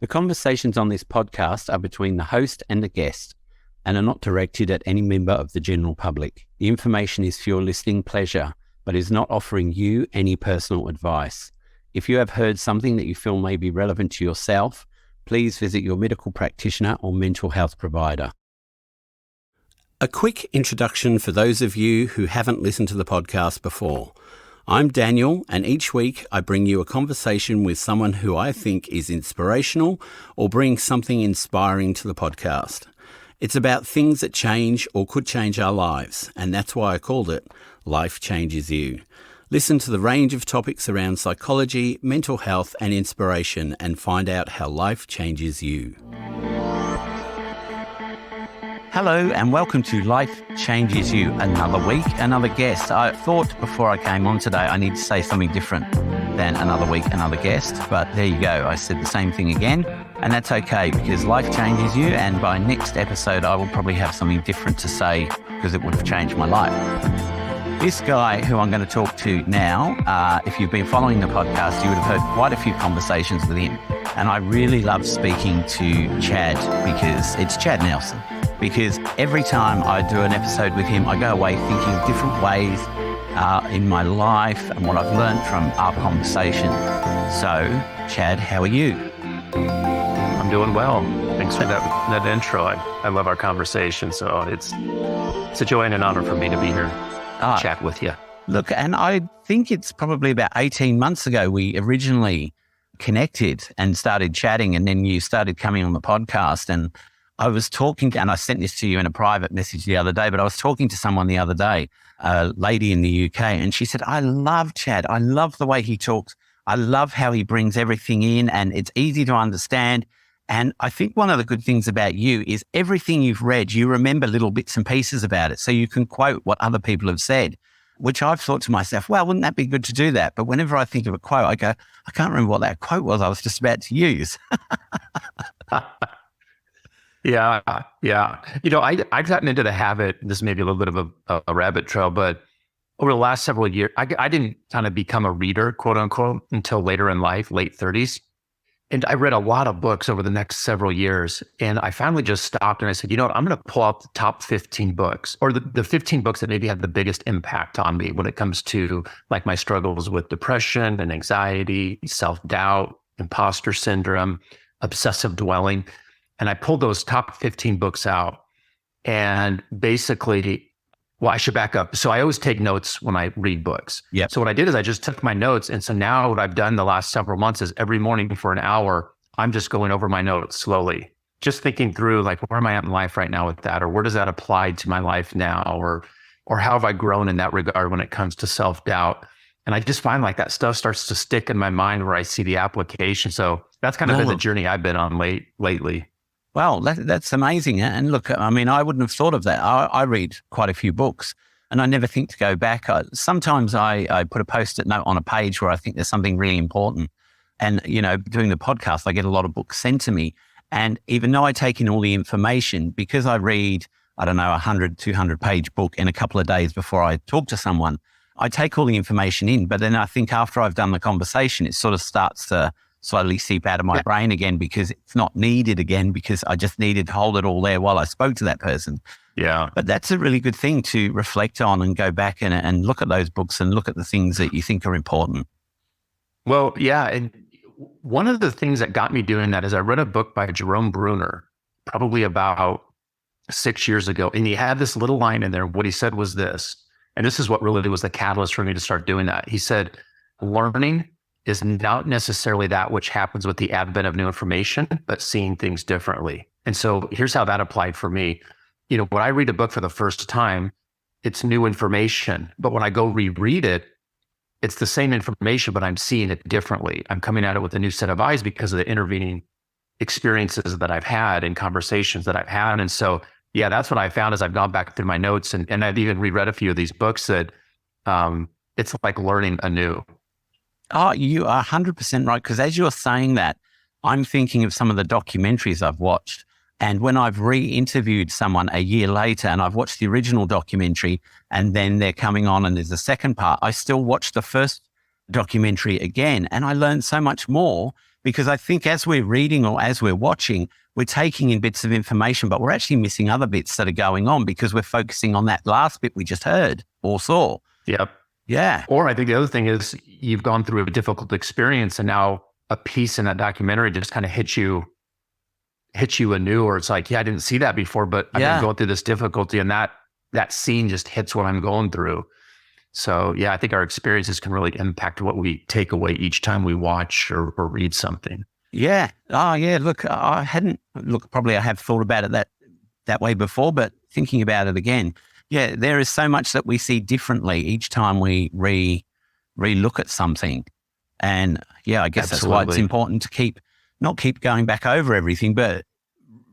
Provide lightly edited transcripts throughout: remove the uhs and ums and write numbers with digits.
The conversations on this podcast are between the host and the guest and are not directed at any member of the general public. The information is for your listening pleasure, but is not offering you any personal advice. If you have heard something that you feel may be relevant to yourself, please visit your medical practitioner or mental health provider. A quick introduction for those of you who haven't listened to the podcast before. I'm Daniel, and each week I bring you a conversation with someone who I think is inspirational or brings something inspiring to the podcast. It's about things that change or could change our lives, and that's why I called it Life Changes You. Listen to the range of topics around psychology, mental health, and inspiration, and find out how life changes you. Hello and welcome to Life Changes You. Another week, another guest. I thought before I came on today I need to say something different than another week, another guest, but there you go. I said the same thing again, and that's okay because life changes you, and by next episode I will probably have something different to say because it would have changed my life. This guy who I'm going to talk to now, if you've been following the podcast, you would have heard quite a few conversations with him, and I really love speaking to Chad because it's Chad Nelson. Because every time I do an episode with him, I go away thinking of different ways in my life and what I've learned from our conversation. So, Chad, how are you? I'm doing well. Thanks for that intro. I love our conversation. So it's a joy and an honor for me to be here to chat with you. Look, and I think it's probably about 18 months ago we originally connected and started chatting, and then you started coming on the podcast, and I was talking, and I sent this to you in a private message the other day, but I was talking to someone the other day, a lady in the UK, and she said, I love Chad. I love the way he talks. I love how he brings everything in, and it's easy to understand. And I think one of the good things about you is everything you've read, you remember little bits and pieces about it. So you can quote what other people have said, which I've thought to myself, well, wouldn't that be good to do that? But whenever I think of a quote, I go, I can't remember what that quote was I was just about to use. Yeah. You know, I've gotten into the habit, this may be a little bit of a rabbit trail, but over the last several years, I didn't kind of become a reader, quote unquote, until later in life, late 30s. And I read a lot of books over the next several years. And I finally just stopped and I said, you know what, I'm going to pull out the top 15 books or the 15 books that maybe have the biggest impact on me when it comes to like my struggles with depression and anxiety, self-doubt, imposter syndrome, obsessive dwelling. And I pulled those top 15 books out, and basically, well, I should back up. So I always take notes when I read books. Yep. So what I did is I just took my notes. And so now what I've done the last several months is every morning for an hour, I'm just going over my notes slowly, just thinking through like, where am I at in life right now with that? Or where does that apply to my life now? Or how have I grown in that regard when it comes to self-doubt? And I just find like that stuff starts to stick in my mind where I see the application. So that's kind of been the journey I've been on lately. Well, that's amazing. And look, I mean, I wouldn't have thought of that. I read quite a few books and I never think to go back. Sometimes I put a Post-it note on a page where I think there's something really important. And, you know, doing the podcast, I get a lot of books sent to me. And even though I take in all the information, because I read, I don't know, 100, 200 page book in a couple of days before I talk to someone, I take all the information in. But then I think after I've done the conversation, it sort of starts to slowly seep out of my brain again because it's not needed again because I just needed to hold it all there while I spoke to that person. Yeah. But that's a really good thing to reflect on and go back and look at those books and look at the things that you think are important. Well, yeah. And one of the things that got me doing that is I read a book by Jerome Bruner, probably about 6 years ago. And he had this little line in there. What he said was this, and this is what really was the catalyst for me to start doing that. He said, learning is not necessarily that which happens with the advent of new information, but seeing things differently. And so here's how that applied for me. You know, when I read a book for the first time, it's new information. But when I go reread it, it's the same information, but I'm seeing it differently. I'm coming at it with a new set of eyes because of the intervening experiences that I've had and conversations that I've had. And so, yeah, that's what I found as I've gone back through my notes and I've even reread a few of these books that it's like learning anew. Oh, you are 100% right. Because as you're saying that, I'm thinking of some of the documentaries I've watched. And when I've re-interviewed someone a year later and I've watched the original documentary and then they're coming on and there's a second part, I still watch the first documentary again. And I learned so much more Because I think as we're reading or as we're watching, we're taking in bits of information, but we're actually missing other bits that are going on because we're focusing on that last bit we just heard or saw. Yep. Yeah. Or I think the other thing is you've gone through a difficult experience and now a piece in that documentary just kind of hits you anew, or it's like, yeah, I didn't see that before, but I've been going through this difficulty and that scene just hits what I'm going through. So yeah, I think our experiences can really impact what we take away each time we watch or read something. Yeah. Oh yeah. Look, probably I have thought about it that way before, but thinking about it again, yeah, there is so much that we see differently each time we re-look at something. And yeah, I guess that's why it's important to not keep going back over everything, but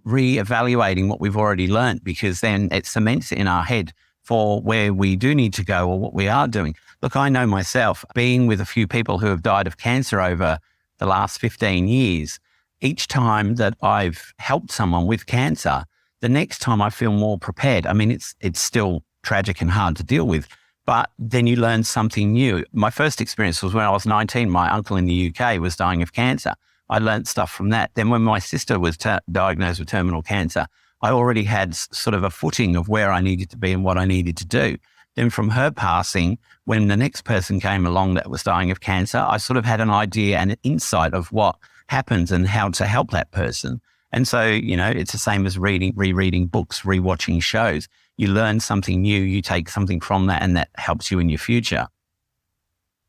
re-evaluating what we've already learned, because then it cements in our head for where we do need to go or what we are doing. Look, I know myself, being with a few people who have died of cancer over the last 15 years, each time that I've helped someone with cancer, the next time I feel more prepared. I mean, it's still tragic and hard to deal with, but then you learn something new. My first experience was when I was 19. My uncle in the UK was dying of cancer. I learned stuff from that. Then when my sister was diagnosed with terminal cancer, I already had sort of a footing of where I needed to be and what I needed to do. Then from her passing, when the next person came along that was dying of cancer, I sort of had an idea and an insight of what happens and how to help that person. And so, it's the same as rereading books, rewatching shows. You learn something new, you take something from that, and that helps you in your future.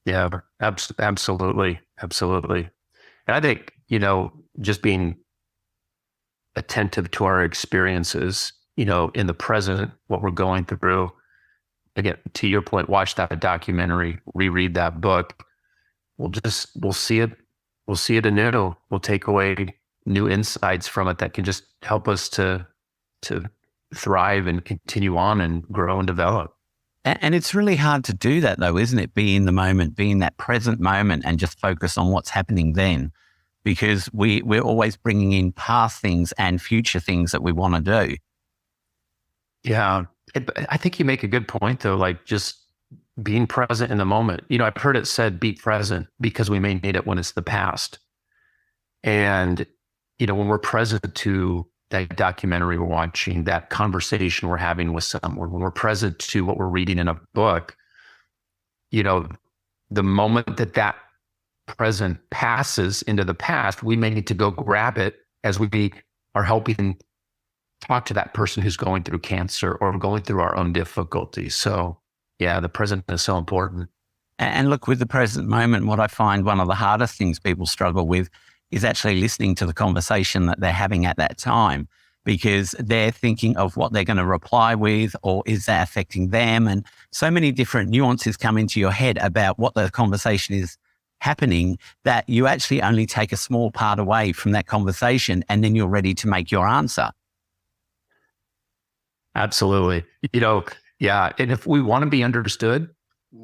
Yeah, absolutely. Absolutely. And I think, just being attentive to our experiences, in the present, what we're going through. Again, to your point, watch that documentary, reread that book. We'll see it anew. We'll take away new insights from it that can just help us to thrive and continue on and grow and develop. And it's really hard to do that though, isn't it? Be in the moment, be in that present moment and just focus on what's happening then, because we're always bringing in past things and future things that we want to do. Yeah. I think you make a good point though, like just being present in the moment. I've heard it said, be present, because we may need it when it's the past. And, when we're present to that documentary we're watching, that conversation we're having with someone, when we're present to what we're reading in a book, the moment that present passes into the past, we may need to go grab it as we are helping talk to that person who's going through cancer or going through our own difficulties. So yeah, the present is so important. And look, with the present moment, what I find one of the hardest things people struggle with is actually listening to the conversation that they're having at that time, because they're thinking of what they're going to reply with, or is that affecting them? And so many different nuances come into your head about what the conversation is happening, that you actually only take a small part away from that conversation, and then you're ready to make your answer. Absolutely. Yeah. And if we want to be understood,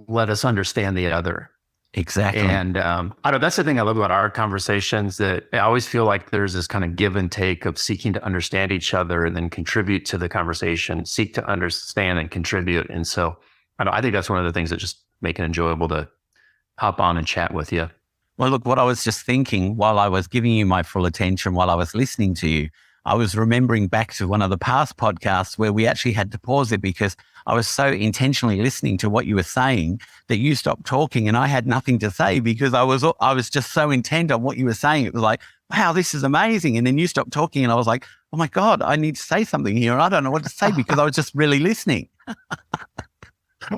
let us understand the other. Exactly. And I know that's the thing I love about our conversations, that I always feel like there's this kind of give and take of seeking to understand each other and then contribute to the conversation, seek to understand and contribute. And so I think that's one of the things that just make it enjoyable to hop on and chat with you. Well, look, what I was just thinking while I was giving you my full attention, while I was listening to you, I was remembering back to one of the past podcasts where we actually had to pause it because I was so intentionally listening to what you were saying that you stopped talking and I had nothing to say because I was just so intent on what you were saying. It was like, wow, this is amazing. And then you stopped talking and I was like, oh my God, I need to say something here. I don't know what to say because I was just really listening.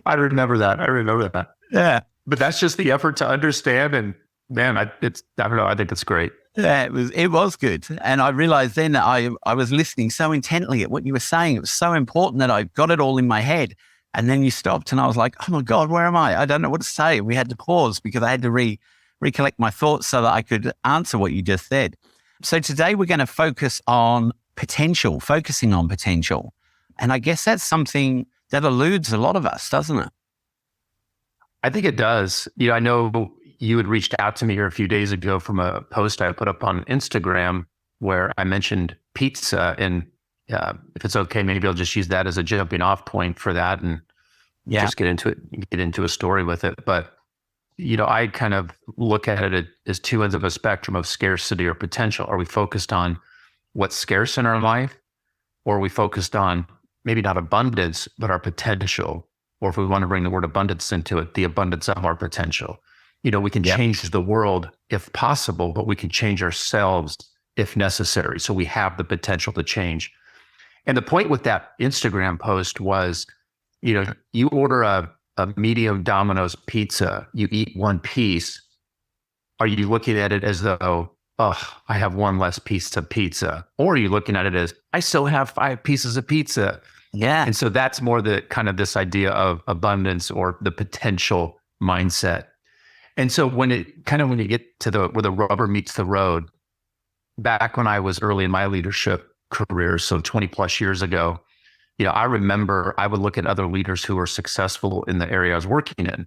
I remember that. Yeah. But that's just the effort to understand. And man, I don't know. I think it's great. Yeah, it was good. And I realized then that I was listening so intently at what you were saying. It was so important that I got it all in my head. And then you stopped and I was like, oh my God, where am I? I don't know what to say. We had to pause because I had to recollect my thoughts so that I could answer what you just said. So today we're going to focusing on potential. And I guess that's something that eludes a lot of us, doesn't it? I think it does. I know you had reached out to me here a few days ago from a post I put up on Instagram where I mentioned pizza. And if it's okay, maybe I'll just use that as a jumping off point for that and just get into a story with it. But, I kind of look at it as two ends of a spectrum of scarcity or potential. Are we focused on what's scarce in our life, or are we focused on maybe not abundance, but our potential? Or if we want to bring the word abundance into it, the abundance of our potential. We can change the world if possible, but we can change ourselves if necessary. So we have the potential to change. And the point with that Instagram post was, you order a medium Domino's pizza, you eat one piece. Are you looking at it as though, oh, I have one less piece of pizza? Or are you looking at it as, I still have 5 pieces of pizza? Yeah. And so that's more the kind of this idea of abundance or the potential mindset. And so when you get to where the rubber meets the road, back when I was early in my leadership career, so 20 plus years ago, I remember I would look at other leaders who were successful in the area I was working in.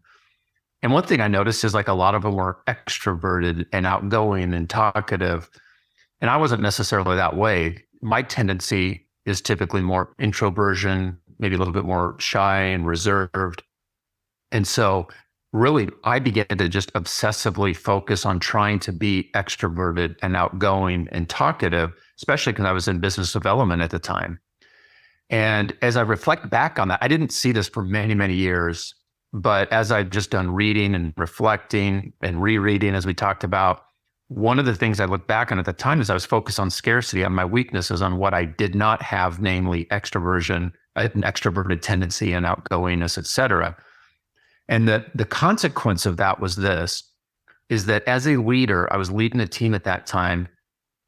And one thing I noticed is like a lot of them were extroverted and outgoing and talkative. And I wasn't necessarily that way. My tendency is typically more introversion, maybe a little bit more shy and reserved. And so really, I began to just obsessively focus on trying to be extroverted and outgoing and talkative, especially because I was in business development at the time. And as I reflect back on that, I didn't see this for many, many years. But as I've just done reading and reflecting and rereading, as we talked about, one of the things I look back on at the time is I was focused on scarcity, on my weaknesses, on what I did not have, namely extroversion, an extroverted tendency and outgoingness, et cetera. And the consequence of that was is that as a leader, I was leading a team at that time.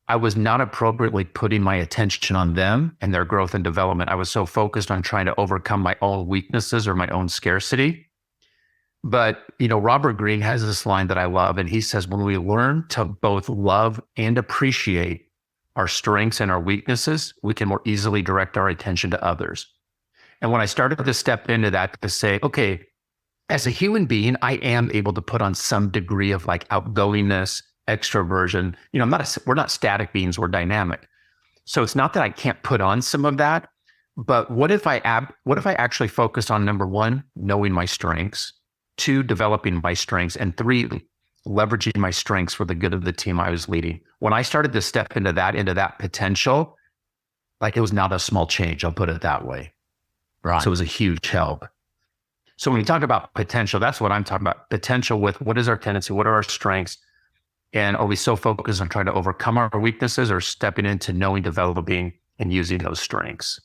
I was not appropriately putting my attention on them and their growth and development. I was so focused on trying to overcome my own weaknesses or my own scarcity. But, Robert Greene has this line that I love, and he says, when we learn to both love and appreciate our strengths and our weaknesses, we can more easily direct our attention to others. And when I started to step into that, to say, okay, as a human being, I am able to put on some degree of like outgoingness, extroversion. We're not static beings, we're dynamic. So it's not that I can't put on some of that, but what if I actually focus on, number one, knowing my strengths, 2, developing my strengths, and 3, leveraging my strengths for the good of the team I was leading. When I started to step into that potential, like it was not a small change, I'll put it that way. Right. So it was a huge help. So when we talk about potential, that's what I'm talking about. Potential with what is our tendency, what are our strengths, and are we so focused on trying to overcome our weaknesses or stepping into knowing, developing, and using those strengths?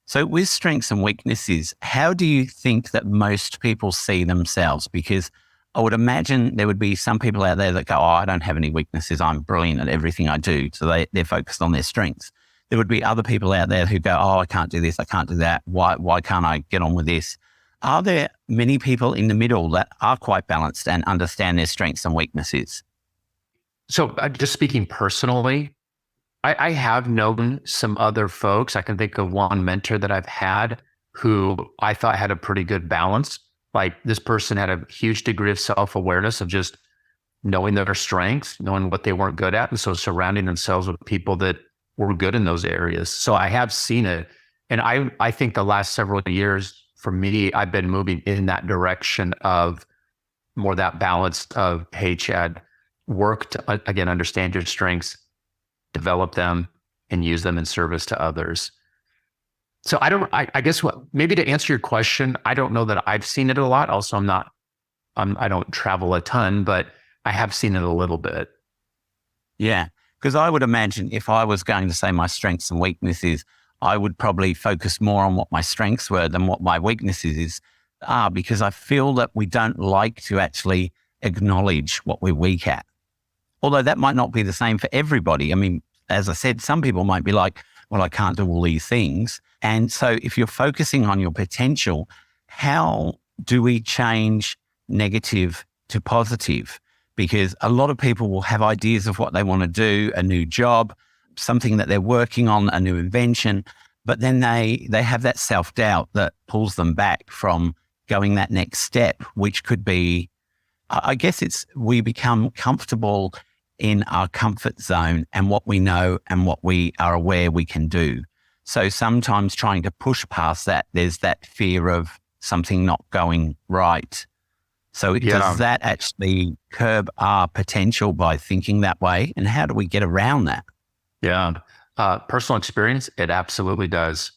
So with strengths and weaknesses, how do you think that most people see themselves? Because I would imagine there would be some people out there that go, oh, I don't have any weaknesses. I'm brilliant at everything I do. So they're focused on their strengths. There would be other people out there who go, oh, I can't do this. I can't do that. Why can't I get on with this? Are there many people in the middle that are quite balanced and understand their strengths and weaknesses? So just speaking personally, I have known some other folks. I can think of one mentor that I've had who I thought had a pretty good balance. Like this person had a huge degree of self-awareness of just knowing their strengths, knowing what they weren't good at. And so surrounding themselves with people that were good in those areas. So I have seen it. And I think the last several years for me, I've been moving in that direction of more that balance of, hey, Chad, work to, again, understand your strengths, develop them, and use them in service to others. So I guess maybe to answer your question, I don't know that I've seen it a lot. Also, I don't travel a ton, but I have seen it a little bit. Yeah, because I would imagine if I was going to say my strengths and weaknesses, I would probably focus more on what my strengths were than what my weaknesses are, because I feel that we don't like to actually acknowledge what we're weak at. Although that might not be the same for everybody. I mean, as I said, some people might be like, well, I can't do all these things. And so if you're focusing on your potential, how do we change negative to positive? Because a lot of people will have ideas of what they want to do, a new job, something that they're working on, a new invention, but then they have that self-doubt that pulls them back from going that next step, which could be, I guess we become comfortable in our comfort zone and what we know and what we are aware we can do. So sometimes trying to push past that, there's that fear of something not going right. So does Yeah. that actually curb our potential by thinking that way? And how do we get around that? Yeah. Personal experience, it absolutely does.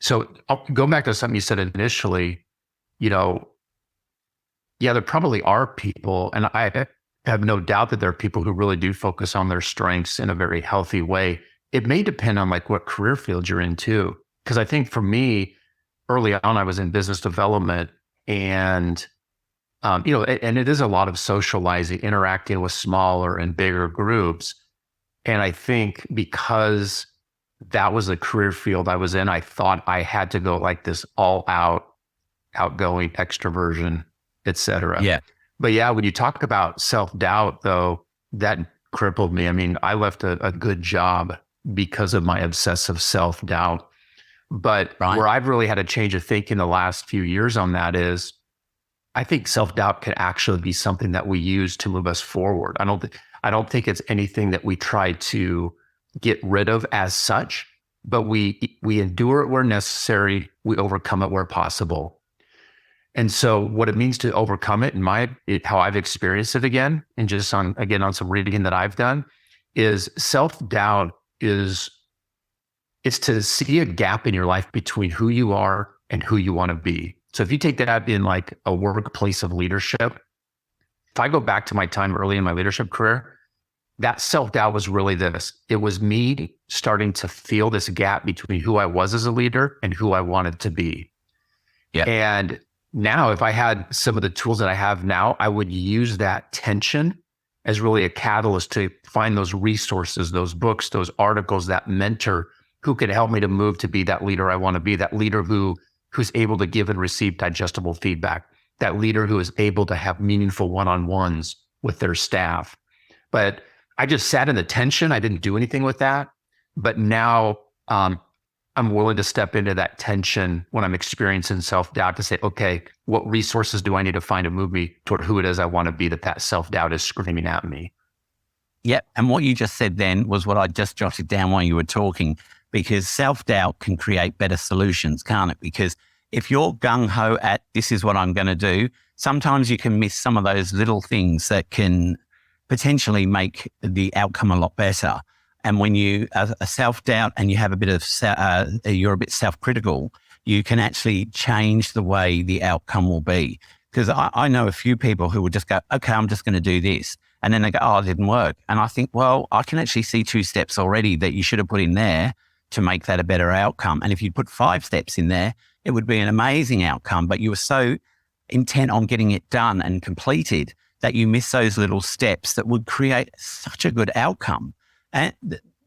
So I'll go back to something you said initially, you know, yeah, there probably are people, and I have no doubt that there are people who really do focus on their strengths in a very healthy way. It may depend on like what career field you're in too. Because I think for me, early on, I was in business development and, and it is a lot of socializing, interacting with smaller and bigger groups. And I think because that was a career field I was in, I thought I had to go like this all out, outgoing extroversion, et cetera. Yeah. But yeah, when you talk about self-doubt though, that crippled me. I mean, I left a good job because of my obsessive self-doubt. But Right. where I've really had a change of thinking the last few years on that is I think self-doubt can actually be something that we use to move us forward. I don't think it's anything that we try to get rid of as such, but we endure it where necessary, we overcome it where possible. And so what it means to overcome it, how I've experienced it again, and just on some reading that I've done, is self-doubt is it's to see a gap in your life between who you are and who you want to be. So if you take that in like a workplace of leadership, if I go back to my time early in my leadership career, that self-doubt was really this. It was me starting to feel this gap between who I was as a leader and who I wanted to be. Yeah. And now if I had some of the tools that I have now, I would use that tension as really a catalyst to find those resources, those books, those articles, that mentor who could help me to move to be that leader I want to be, that leader who's able to give and receive digestible feedback, that leader who is able to have meaningful one-on-ones with their staff. But I just sat in the tension. I didn't do anything with that. But now I'm willing to step into that tension when I'm experiencing self-doubt to say, okay, what resources do I need to find to move me toward who it is I want to be, that self-doubt is screaming at me. Yep. And what you just said then was what I just jotted down while you were talking, because self-doubt can create better solutions, can't it? Because if you're gung-ho at this is what I'm going to do, sometimes you can miss some of those little things that can potentially make the outcome a lot better. And when you are self-doubt and you have a bit of, you're a bit self-critical, you can actually change the way the outcome will be. Because I know a few people who will just go, okay, I'm just going to do this. And then they go, oh, it didn't work. And I think, well, I can actually see 2 steps already that you should have put in there to make that a better outcome. And if you put 5 steps in there, it would be an amazing outcome. But you were so intent on getting it done and completed that you miss those little steps that would create such a good outcome. And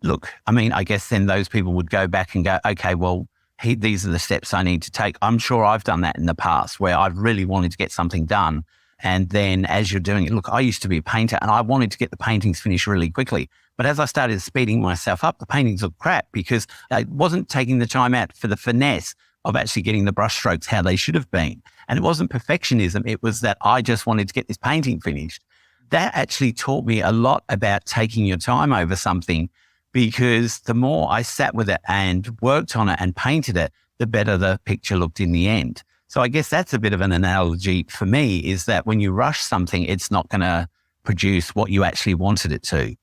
look, I mean, I guess then those people would go back and go, okay, well, these are the steps I need to take. I'm sure I've done that in the past where I've really wanted to get something done. And then as you're doing it, look, I used to be a painter and I wanted to get the paintings finished really quickly. But as I started speeding myself up, the paintings looked crap because I wasn't taking the time out for the finesse of actually getting the brush strokes how they should have been. And it wasn't perfectionism. It was that I just wanted to get this painting finished. That actually taught me a lot about taking your time over something, because the more I sat with it and worked on it and painted it, the better the picture looked in the end. So I guess that's a bit of an analogy for me, is that when you rush something, it's not going to produce what you actually wanted it to.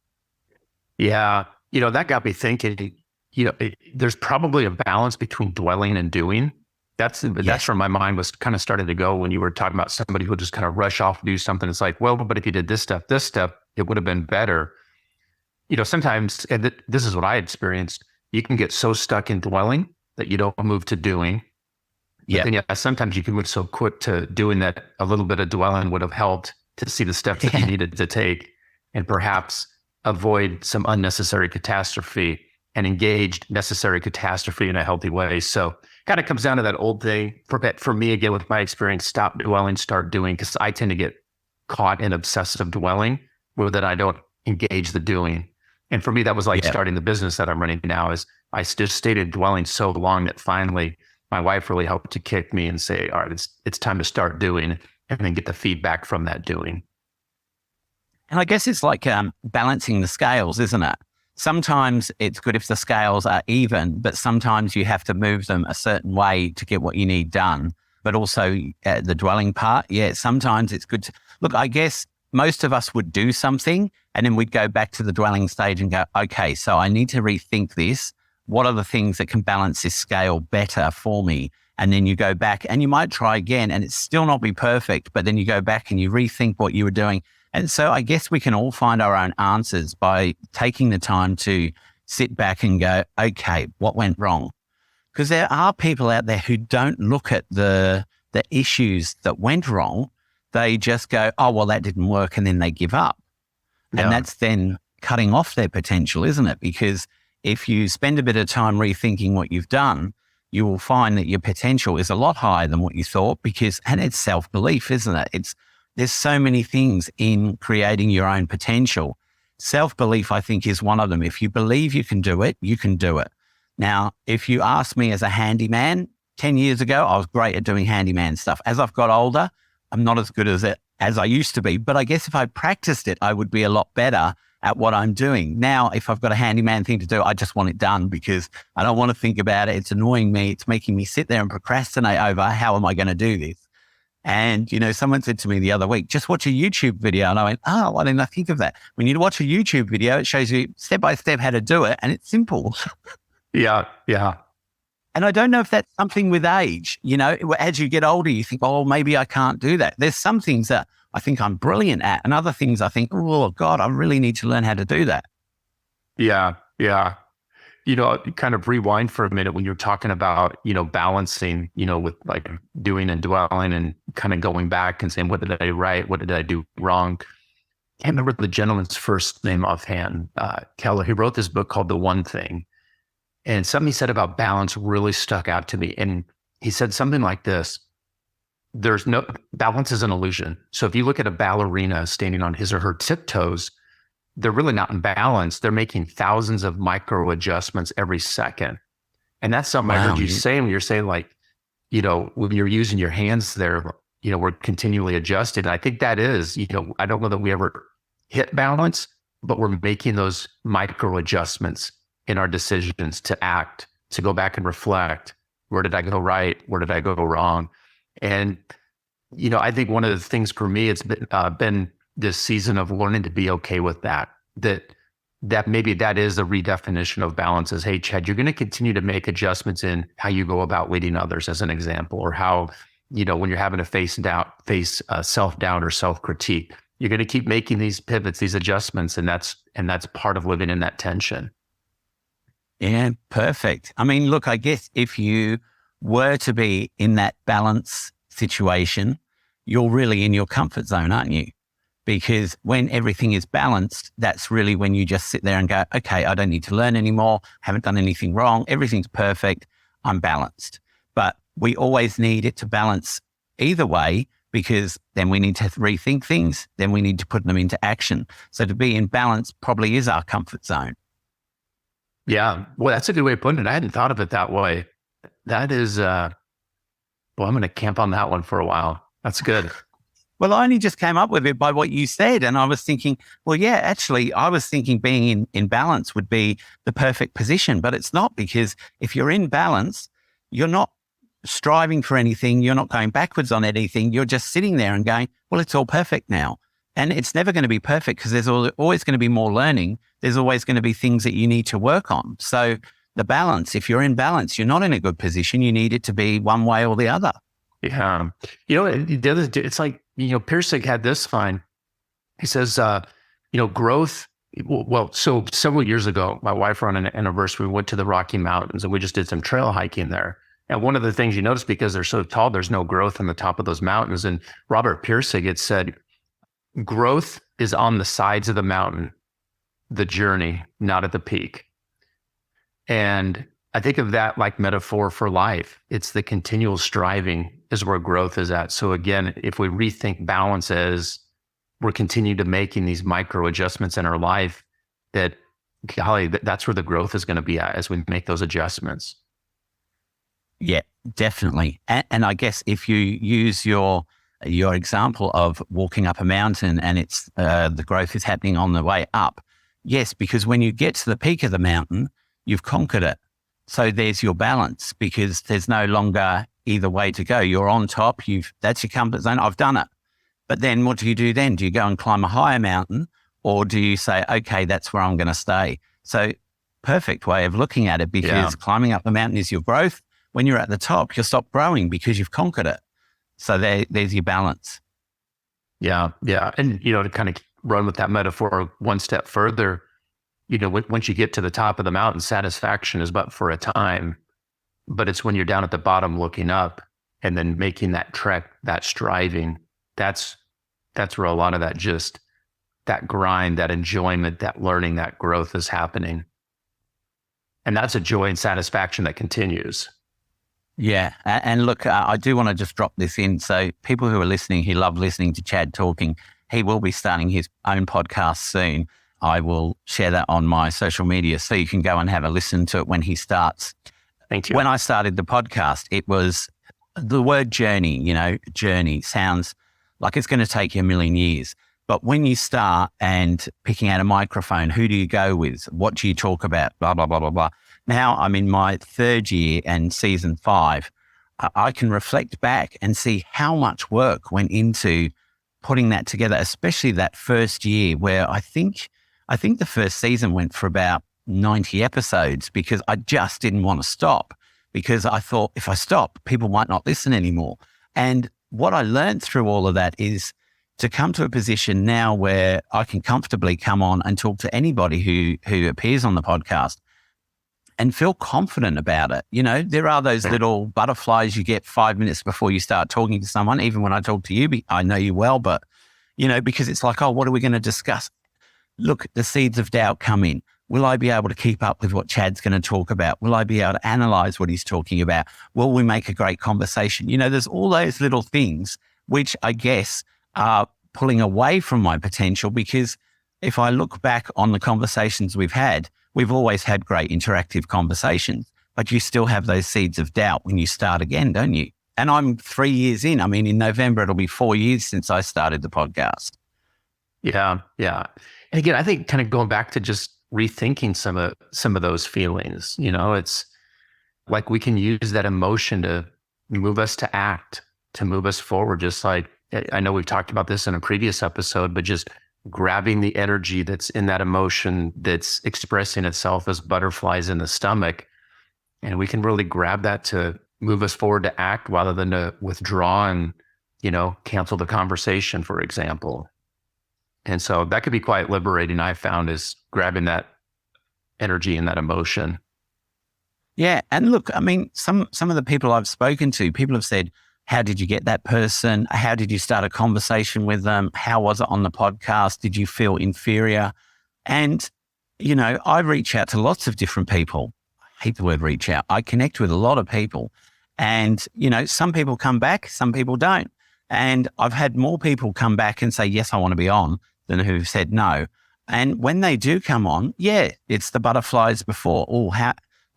Yeah. That got me thinking, there's probably a balance between dwelling and doing. That's where my mind was kind of starting to go when you were talking about somebody who just kind of rush off and do something. It's like, well, but if you did this step, it would have been better. Sometimes, and this is what I experienced, you can get so stuck in dwelling that you don't move to doing. But then sometimes you can move so quick to doing that a little bit of dwelling would have helped to see the steps that you needed to take and perhaps avoid some unnecessary catastrophe and engaged necessary catastrophe in a healthy way. So kind of comes down to that old thing for me, again, with my experience, stop dwelling, start doing, because I tend to get caught in obsessive dwelling where that I don't engage the doing. And for me, that was like starting the business that I'm running now. Is I just stayed in dwelling so long that finally my wife really helped to kick me and say, all right, it's time to start doing, and then get the feedback from that doing. And I guess it's like balancing the scales, isn't it? Sometimes it's good if the scales are even, but sometimes you have to move them a certain way to get what you need done. but also the dwelling part. Yeah, sometimes it's good to look. I guess most of us would do something and then we'd go back to the dwelling stage and go, okay, so I need to rethink this. What are the things that can balance this scale better for me? And then you go back and you might try again and it's still not be perfect, but then you go back and you rethink what you were doing. And so I guess we can all find our own answers by taking the time to sit back and go, okay, what went wrong? Because there are people out there who don't look at the issues that went wrong. They just go, oh, well, that didn't work. And then they give up. Yeah. And that's then cutting off their potential, isn't it? Because if you spend a bit of time rethinking what you've done, you will find that your potential is a lot higher than what you thought and it's self-belief, isn't it? There's so many things in creating your own potential. Self-belief, I think, is one of them. If you believe you can do it, you can do it. Now, if you ask me as a handyman, 10 years ago, I was great at doing handyman stuff. As I've got older, I'm not as good as I used to be. But I guess if I practiced it, I would be a lot better at what I'm doing. Now, if I've got a handyman thing to do, I just want it done because I don't want to think about it. It's annoying me. It's making me sit there and procrastinate over how am I going to do this? And, someone said to me the other week, just watch a YouTube video. And I went, oh, why didn't I think of that? When you watch a YouTube video, it shows you step by step how to do it. And it's simple. Yeah. And I don't know if that's something with age. As you get older, you think, oh, maybe I can't do that. There's some things that I think I'm brilliant at. And other things I think, oh, God, I really need to learn how to do that. Yeah. Kind of rewind for a minute when you're talking about, balancing, with like doing and dwelling and kind of going back and saying, what did I do right? What did I do wrong? Can't remember the gentleman's first name offhand. Keller, he wrote this book called The One Thing. And something he said about balance really stuck out to me. And he said something like this: balance is an illusion. So if you look at a ballerina standing on his or her tiptoes, they're really not in balance. They're making thousands of micro adjustments every second. And that's something I heard you say when you're saying like, when you're using your hands there, we're continually adjusted. And I think that is, I don't know that we ever hit balance, but we're making those micro adjustments in our decisions to act, to go back and reflect. Where did I go right? Where did I go wrong? And, I think one of the things for me, it's been this season of learning to be okay with that maybe that is the redefinition of balance is, hey, Chad, you're going to continue to make adjustments in how you go about leading others as an example, or how, when you're having to face self-doubt or self-critique, you're going to keep making these pivots, these adjustments. And that's part of living in that tension. Yeah, perfect. I mean, look, I guess if you were to be in that balance situation, you're really in your comfort zone, aren't you? Because when everything is balanced, that's really when you just sit there and go, okay, I don't need to learn anymore. Haven't done anything wrong. Everything's perfect. I'm balanced. But we always need it to balance either way, because then we need to rethink things. Then we need to put them into action. So to be in balance probably is our comfort zone. Yeah. Well, that's a good way of putting it. I hadn't thought of it that way. That is, I'm going to camp on that one for a while. That's good. Well, I only just came up with it by what you said. And I was thinking, well, yeah, actually, I was thinking being in balance would be the perfect position, but it's not, because if you're in balance, you're not striving for anything. You're not going backwards on anything. You're just sitting there and going, well, it's all perfect now. And it's never going to be perfect because there's always going to be more learning. There's always going to be things that you need to work on. So the balance, if you're in balance, you're not in a good position. You need it to be one way or the other. Yeah. It's like, Pirsig had this line. He says, growth. Well, so several years ago, my wife were on an anniversary. We went to the Rocky Mountains and we just did some trail hiking there. And one of the things you notice, because they're so tall, there's no growth on the top of those mountains. And Robert Pirsig had said, growth is on the sides of the mountain, the journey, not at the peak. And I think of that like metaphor for life. It's the continual striving is where growth is at. So again, if we rethink balance as we're continuing to making these micro adjustments in our life, that golly, that's where the growth is going to be at as we make those adjustments. Yeah, definitely. And I guess if you use your example of walking up a mountain and it's the growth is happening on the way up. Yes, because when you get to the peak of the mountain, you've conquered it. So there's your balance, because there's no longer either way to go. You're on top. That's your comfort zone. I've done it. But then what do you do then? Do you go and climb a higher mountain, or do you say, okay, that's where I'm going to stay? So perfect way of looking at it, because climbing up the mountain is your growth. When you're at the top, you'll stop growing because you've conquered it. So there's your balance. Yeah. Yeah. And, to kind of run with that metaphor one step further, once you get to the top of the mountain, satisfaction is but for a time, but it's when you're down at the bottom looking up and then making that trek, that striving, that's where a lot of that grind, that enjoyment, that learning, that growth is happening. And that's a joy and satisfaction that continues. Yeah. And look, I do want to just drop this in. So people who are listening, who love listening to Chad talking, he will be starting his own podcast soon. I will share that on my social media so you can go and have a listen to it when he starts. Thank you. When I started the podcast, it was the word journey. Journey sounds like it's going to take you a million years. But when you start and picking out a microphone, who do you go with? What do you talk about? Blah, blah, blah, blah, blah. Now I'm in my third year and season 5. I can reflect back and see how much work went into putting that together, especially that first year, where I think the first season went for about 90 episodes, because I just didn't want to stop, because I thought if I stop, people might not listen anymore. And what I learned through all of that is to come to a position now where I can comfortably come on and talk to anybody who appears on the podcast and feel confident about it. There are those little butterflies you get 5 minutes before you start talking to someone. Even when I talk to you, I know you well, but, because it's like, oh, what are we going to discuss? Look, the seeds of doubt come in. Will I be able to keep up with what Chad's going to talk about? Will I be able to analyze what he's talking about? Will we make a great conversation? There's all those little things which I guess are pulling away from my potential, because if I look back on the conversations we've always had great interactive conversations, but you still have those seeds of doubt when you start again, don't you? And I'm 3 years in. In November, it'll be 4 years since I started the podcast. Yeah. Yeah. And again, I think kind of going back to just rethinking some of those feelings, it's like we can use that emotion to move us to act, to move us forward. Just like, I know we've talked about this in a previous episode, but just grabbing the energy that's in that emotion that's expressing itself as butterflies in the stomach. And we can really grab that to move us forward to act rather than to withdraw and, cancel the conversation, for example. And so that could be quite liberating, I found, is grabbing that energy and that emotion. Yeah. And look, some of the people I've spoken to, people have said, how did you get that person? How did you start a conversation with them? How was it on the podcast? Did you feel inferior? And, I reach out to lots of different people. I hate the word reach out. I connect with a lot of people. And, some people come back, some people don't. And I've had more people come back and say, yes, I want to be on, than who've said no. And when they do come on, it's the butterflies before.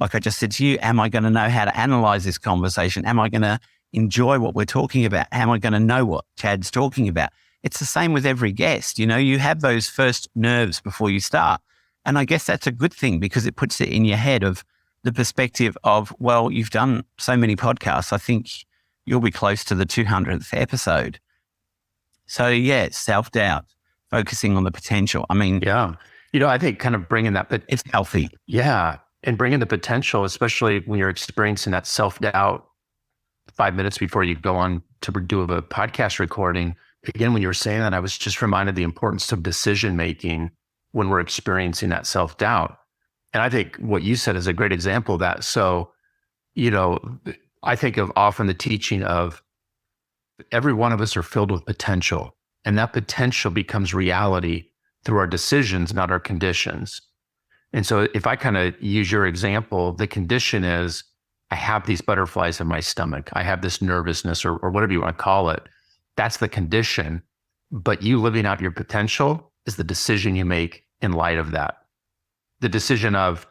Like I just said to you, am I going to know how to analyze this conversation? Am I going to enjoy what we're talking about? Am I going to know what Chad's talking about? It's the same with every guest. You have those first nerves before you start. And I guess that's a good thing, because it puts it in your head of the perspective of, well, you've done so many podcasts. I think you'll be close to the 200th episode. So self-doubt, focusing on the potential. Yeah. I think kind of bringing that, but it's healthy. Yeah. And bringing the potential, especially when you're experiencing that self-doubt 5 minutes before you go on to do a podcast recording. Again, when you were saying that, I was just reminded the importance of decision-making when we're experiencing that self-doubt. And I think what you said is a great example of that. So, I think of often the teaching of every one of us are filled with potential, and that potential becomes reality through our decisions, not our conditions. And so if I kind of use your example, the condition is I have these butterflies in my stomach. I have this nervousness or whatever you want to call it. That's the condition. But you living out your potential is the decision you make in light of that. The decision of,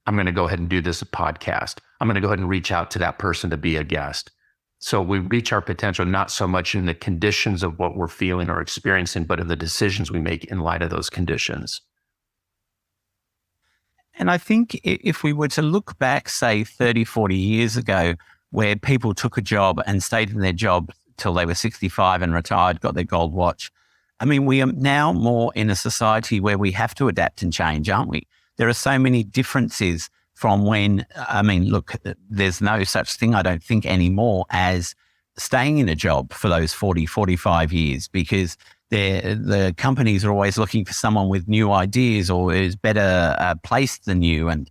I'm going to go ahead and do this podcast. I'm going to go ahead and reach out to that person to be a guest. So we reach our potential not so much in the conditions of what we're feeling or experiencing, but in the decisions we make in light of those conditions. And I think if we were to look back, say 30, 40 years ago, where people took a job and stayed in their job till they were 65 and retired, got their gold watch. I mean, we are now more in a society where we have to adapt and change, aren't we? There are so many differences from when, I mean, look, there's no such thing, I don't think, anymore as staying in a job for those 40, 45 years, because the companies are always looking for someone with new ideas or is better placed than you. And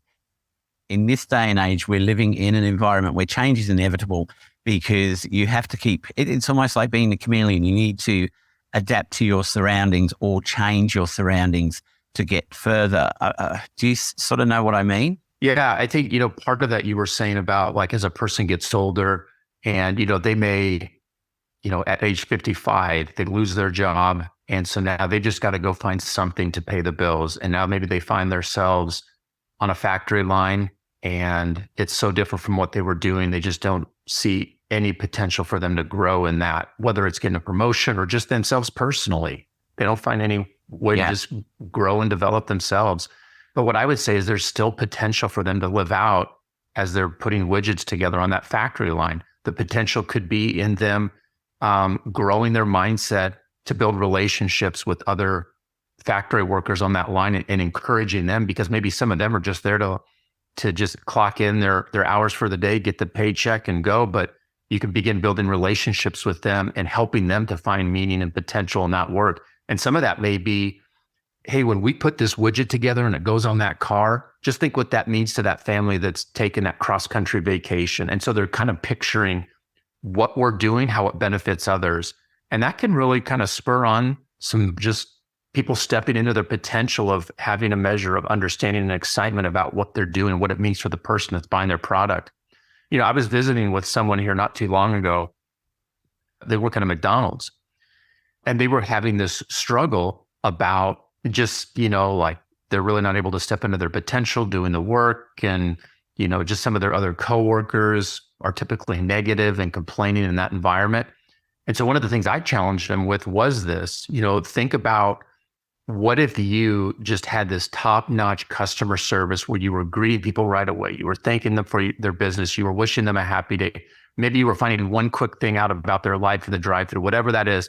in this day and age, we're living in an environment where change is inevitable, because you have to keep, it's almost like being a chameleon. You need to adapt to your surroundings or change your surroundings to get further. Do you sort of know what I mean? Yeah, I think, part of that you were saying about, like, as a person gets older and, they may, at age 55, they lose their job. And so now they just got to go find something to pay the bills. And now maybe they find themselves on a factory line, and it's so different from what they were doing. They just don't see any potential for them to grow in that, whether it's getting a promotion or just themselves personally. They don't find any way to just grow and develop themselves. But what I would say is there's still potential for them to live out as they're putting widgets together on that factory line. The potential could be in them growing their mindset to build relationships with other factory workers on that line, and encouraging them, because maybe some of them are just there to just clock in their hours for the day, get the paycheck and go. But you can begin building relationships with them and helping them to find meaning and potential in that work. And some of that may be, hey, when we put this widget together and it goes on that car, just think what that means to that family that's taken that cross-country vacation. And so they're kind of picturing what we're doing, how it benefits others. And that can really kind of spur on some just people stepping into their potential of having a measure of understanding and excitement about what they're doing, what it means for the person that's buying their product. I was visiting with someone here not too long ago. They work at a McDonald's, and they were having this struggle about just, like, they're really not able to step into their potential doing the work. And, just some of their other coworkers are typically negative and complaining in that environment. And so one of the things I challenged them with was this, think about, what if you just had this top-notch customer service where you were greeting people right away, you were thanking them for their business, you were wishing them a happy day. Maybe you were finding one quick thing out about their life in the drive-thru, whatever that is.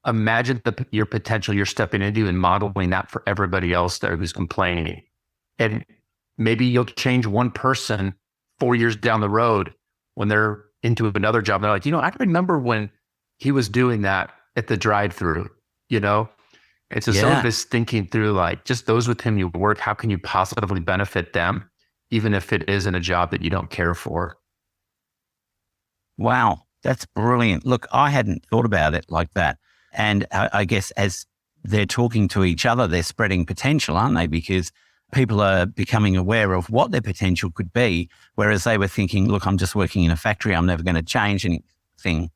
Imagine your potential you're stepping into and modeling that for everybody else there who's complaining. And maybe you'll change one person 4 years down the road when they're into another job. They're like, I remember when he was doing that at the drive-thru, And so some of this thinking through, like, just those with whom you work, how can you positively benefit them, even if it is in a job that you don't care for? Wow, that's brilliant. Look, I hadn't thought about it like that. And I guess as they're talking to each other, they're spreading potential, aren't they? Because people are becoming aware of what their potential could be, whereas they were thinking, look, I'm just working in a factory, I'm never going to change anything.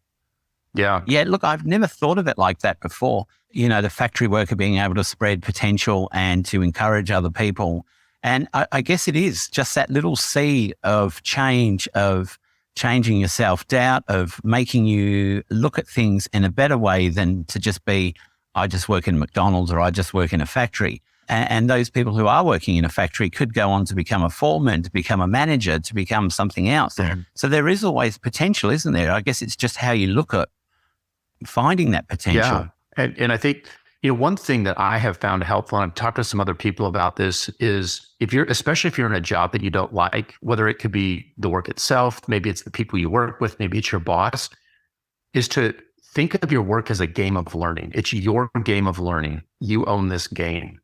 Yeah. Yeah, look, I've never thought of it like that before. The factory worker being able to spread potential and to encourage other people. And I guess it is just that little seed of change, of changing your self-doubt, of making you look at things in a better way than to just be, I just work in McDonald's or I just work in a factory. And those people who are working in a factory could go on to become a foreman, to become a manager, to become something else. Yeah. So there is always potential, isn't there? I guess it's just how you look at finding that potential. Yeah. And I think, one thing that I have found helpful, and I've talked to some other people about this, is especially if you're in a job that you don't like, whether it could be the work itself, maybe it's the people you work with, maybe it's your boss, is to think of your work as a game of learning. It's your game of learning. You own this game.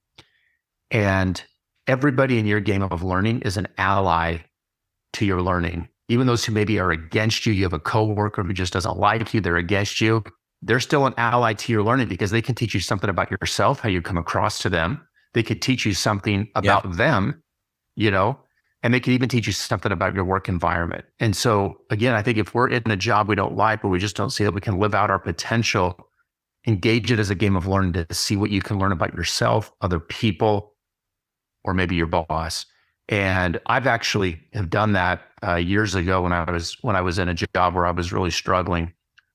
And everybody in your game of learning is an ally to your learning. Even those who maybe are against you, you have a coworker who just doesn't like you, they're against you. They're still an ally to your learning, because they can teach you something about yourself, how you come across to them. They could teach you something about them, and they could even teach you something about your work environment. And so again, I think if we're in a job we don't like, but we just don't see that we can live out our potential, engage it as a game of learning to see what you can learn about yourself, other people, or maybe your boss. And I've actually have done that years ago when I was in a job where I was really struggling.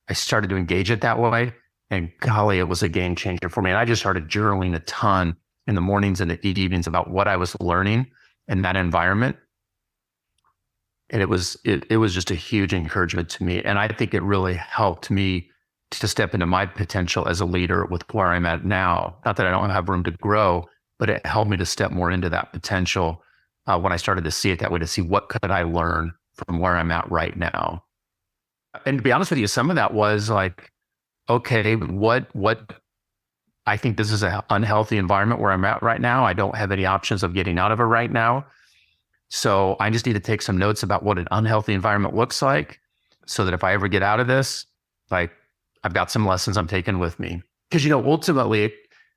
I started to engage it that way, and golly, it was a game changer for me. And I just started journaling a ton in the mornings and the evenings about what I was learning in that environment. And it was just a huge encouragement to me. And I think it really helped me to step into my potential as a leader with where I'm at now. Not that I don't have room to grow, but it helped me to step more into that potential when I started to see it that way, to see what could I learn from where I'm at right now. And to be honest with you, some of that was like, okay, what I think this is an unhealthy environment where I'm at right now. I don't have any options of getting out of it right now. So I just need to take some notes about what an unhealthy environment looks like, so that if I ever get out of this, like, I've got some lessons I'm taking with me. Because, ultimately,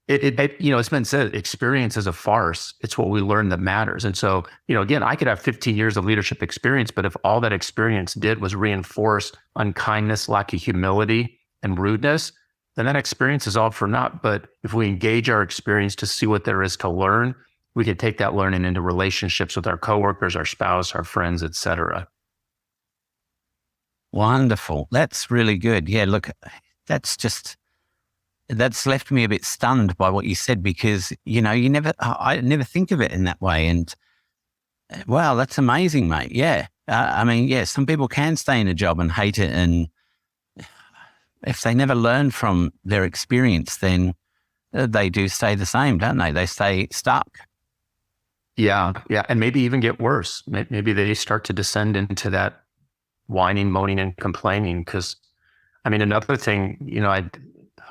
it's been said, experience is a farce. It's what we learn that matters. And so, again, I could have 15 years of leadership experience, but if all that experience did was reinforce unkindness, lack of humility, and rudeness, then that experience is all for naught. But if we engage our experience to see what there is to learn, we can take that learning into relationships with our coworkers, our spouse, our friends, et cetera. Wonderful. That's really good. Yeah, look, that's left me a bit stunned by what you said, because, I never think of it in that way. And wow, that's amazing, mate. Yeah. Some people can stay in a job and hate it. And if they never learn from their experience, then they do stay the same, don't they? They stay stuck. Yeah. And maybe even get worse. Maybe they start to descend into that whining, moaning, and complaining. Because, another thing,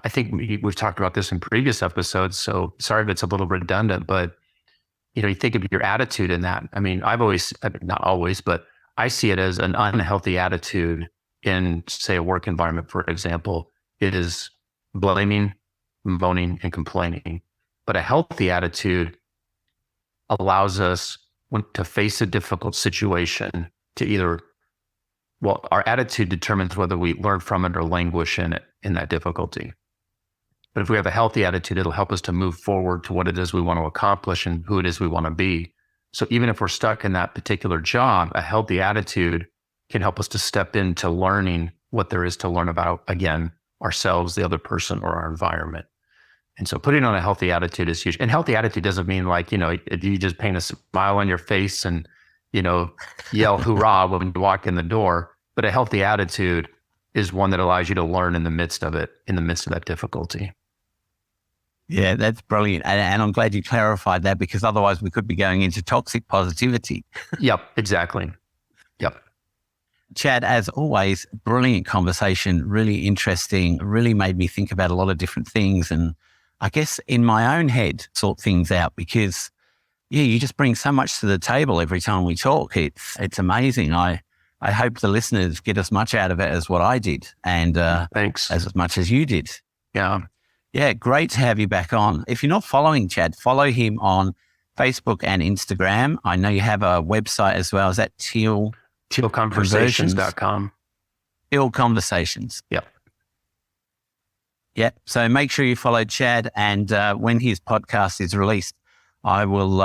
I think we've talked about this in previous episodes, so sorry if it's a little redundant, but, you think of your attitude in that. Not always, but I see it as an unhealthy attitude in, say, a work environment, for example. It is blaming, moaning, and complaining. But a healthy attitude allows us, to face a difficult situation, to our attitude determines whether we learn from it or languish in that difficulty. But if we have a healthy attitude, it'll help us to move forward to what it is we want to accomplish and who it is we want to be. So even if we're stuck in that particular job, a healthy attitude can help us to step into learning what there is to learn about, again, ourselves, the other person, or our environment. And so putting on a healthy attitude is huge. And healthy attitude doesn't mean like, you just paint a smile on your face and, yell hoorah when you walk in the door. But a healthy attitude is one that allows you to learn in the midst of it, in the midst of that difficulty. Yeah, that's brilliant. And I'm glad you clarified that, because otherwise we could be going into toxic positivity. Yep, exactly. Yep. Chad, as always, brilliant conversation, really interesting, really made me think about a lot of different things. And I guess in my own head, sort things out, because you just bring so much to the table every time we talk. It's amazing. I hope the listeners get as much out of it as what I did, and thanks, as much as you did. Yeah, great to have you back on. If you're not following Chad, follow him on Facebook and Instagram. I know you have a website as well. Is that Teal Conversations.com? Teal Conversations. Yep. So make sure you follow Chad, and when his podcast is released, I will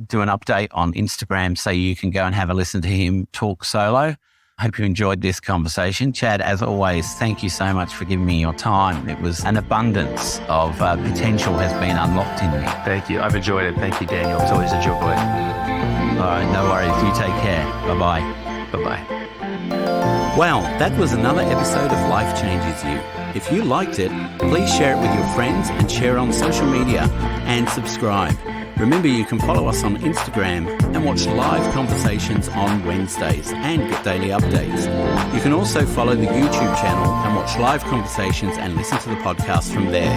do an update on Instagram so you can go and have a listen to him talk solo. I hope you enjoyed this conversation. Chad, as always, thank you so much for giving me your time. It was an abundance of potential has been unlocked in me. Thank you. I've enjoyed it. Thank you, Daniel. It's always a joy. All right, no worries. You take care. Bye-bye. Bye-bye. Well, that was another episode of Life Changes You. If you liked it, please share it with your friends and share on social media and subscribe. Remember, you can follow us on Instagram and watch live conversations on Wednesdays and get daily updates. You can also follow the YouTube channel and watch live conversations and listen to the podcast from there.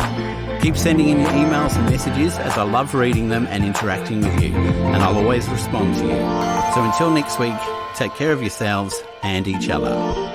Keep sending in your emails and messages, as I love reading them and interacting with you, and I'll always respond to you. So until next week, take care of yourselves and each other.